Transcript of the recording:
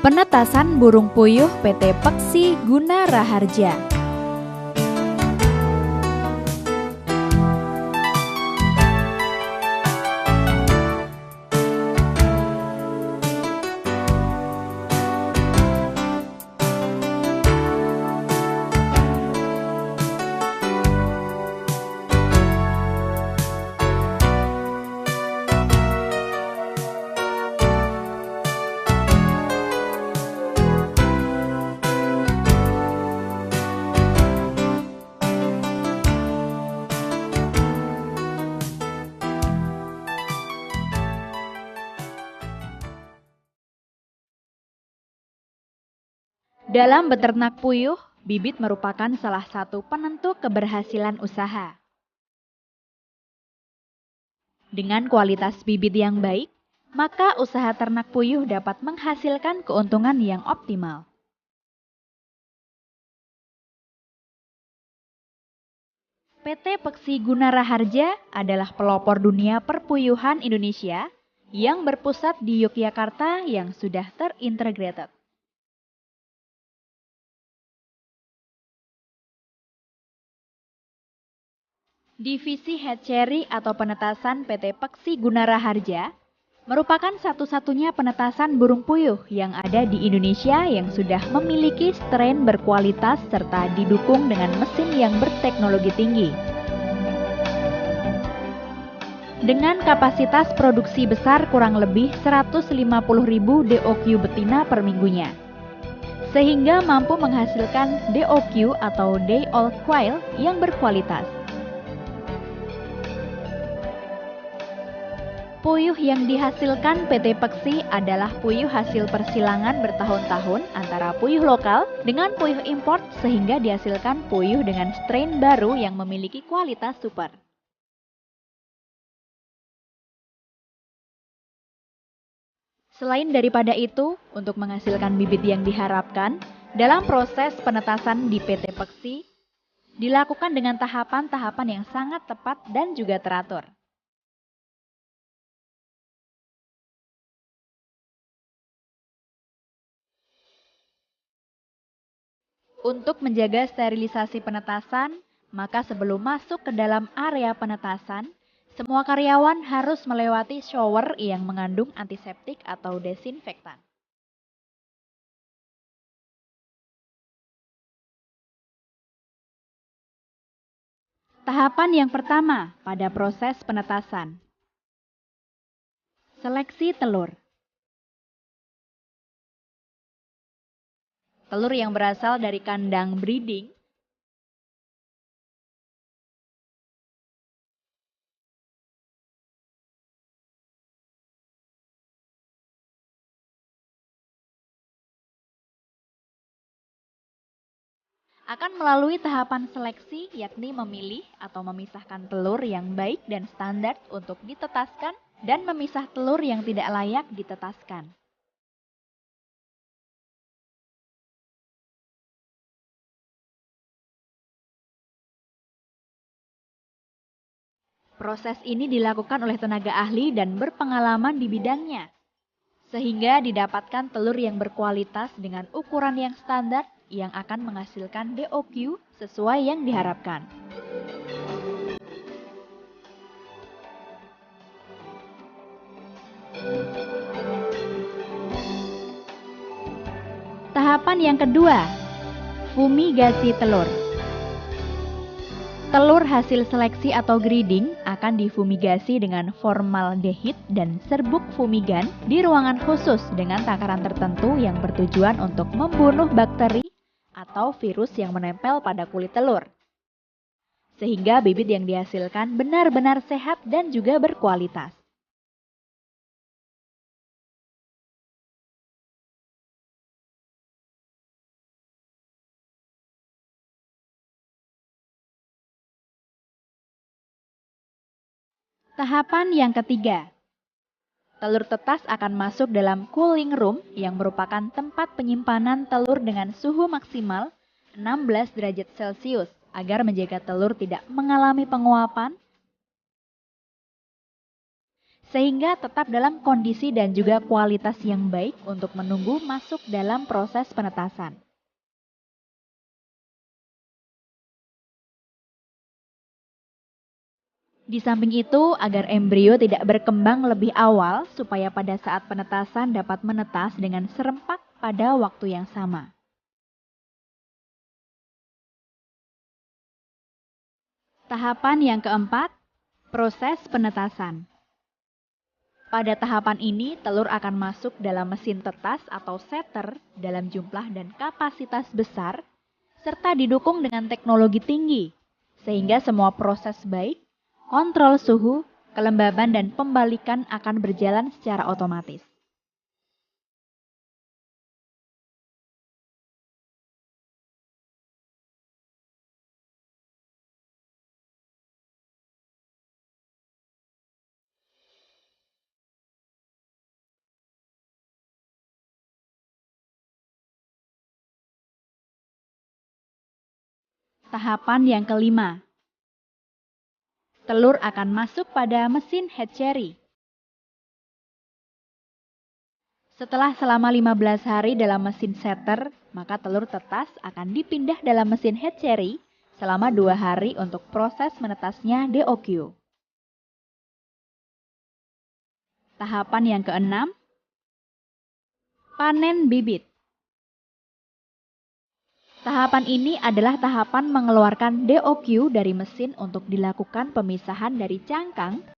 Penetasan burung puyuh PT Peksi Guna Raharja. Dalam beternak puyuh, bibit merupakan salah satu penentu keberhasilan usaha. Dengan kualitas bibit yang baik, maka usaha ternak puyuh dapat menghasilkan keuntungan yang optimal. PT Peksi Guna Raharja adalah pelopor dunia perpuyuhan Indonesia yang berpusat di Yogyakarta yang sudah terintegrated. Divisi hatchery atau penetasan PT Peksi Guna Raharja merupakan satu-satunya penetasan burung puyuh yang ada di Indonesia yang sudah memiliki strain berkualitas serta didukung dengan mesin yang berteknologi tinggi. Dengan kapasitas produksi besar kurang lebih 150.000 DOQ betina per minggunya, sehingga mampu menghasilkan DOQ atau Day Old Quail yang berkualitas. Puyuh yang dihasilkan PT Peksi adalah puyuh hasil persilangan bertahun-tahun antara puyuh lokal dengan puyuh import sehingga dihasilkan puyuh dengan strain baru yang memiliki kualitas super. Selain daripada itu, untuk menghasilkan bibit yang diharapkan, dalam proses penetasan di PT Peksi dilakukan dengan tahapan-tahapan yang sangat tepat dan juga teratur. Untuk menjaga sterilisasi penetasan, maka sebelum masuk ke dalam area penetasan, semua karyawan harus melewati shower yang mengandung antiseptik atau desinfektan. Tahapan yang pertama pada proses penetasan. Seleksi telur. Telur yang berasal dari kandang breeding akan melalui tahapan seleksi, yakni memilih atau memisahkan telur yang baik dan standar untuk ditetaskan dan memisah telur yang tidak layak ditetaskan. Proses ini dilakukan oleh tenaga ahli dan berpengalaman di bidangnya, sehingga didapatkan telur yang berkualitas dengan ukuran yang standar yang akan menghasilkan DOQ sesuai yang diharapkan. Tahapan yang kedua, fumigasi telur. Telur hasil seleksi atau breeding akan difumigasi dengan formaldehid dan serbuk fumigan di ruangan khusus dengan takaran tertentu yang bertujuan untuk membunuh bakteri atau virus yang menempel pada kulit telur, sehingga bibit yang dihasilkan benar-benar sehat dan juga berkualitas. Tahapan yang ketiga, telur tetas akan masuk dalam cooling room yang merupakan tempat penyimpanan telur dengan suhu maksimal 16 derajat Celcius agar menjaga telur tidak mengalami penguapan sehingga tetap dalam kondisi dan juga kualitas yang baik untuk menunggu masuk dalam proses penetasan. Di samping itu, agar embrio tidak berkembang lebih awal supaya pada saat penetasan dapat menetas dengan serempak pada waktu yang sama. Tahapan yang keempat, proses penetasan. Pada tahapan ini, telur akan masuk dalam mesin tetas atau setter dalam jumlah dan kapasitas besar, serta didukung dengan teknologi tinggi, sehingga semua proses baik, kontrol suhu, kelembaban, dan pembalikan akan berjalan secara otomatis. Tahapan yang kelima, telur akan masuk pada mesin hatchery. Setelah selama 15 hari dalam mesin setter, maka telur tetas akan dipindah dalam mesin hatchery selama 2 hari untuk proses menetasnya DOQ. Tahapan yang keenam, panen bibit. Tahapan ini adalah tahapan mengeluarkan DOQ dari mesin untuk dilakukan pemisahan dari cangkang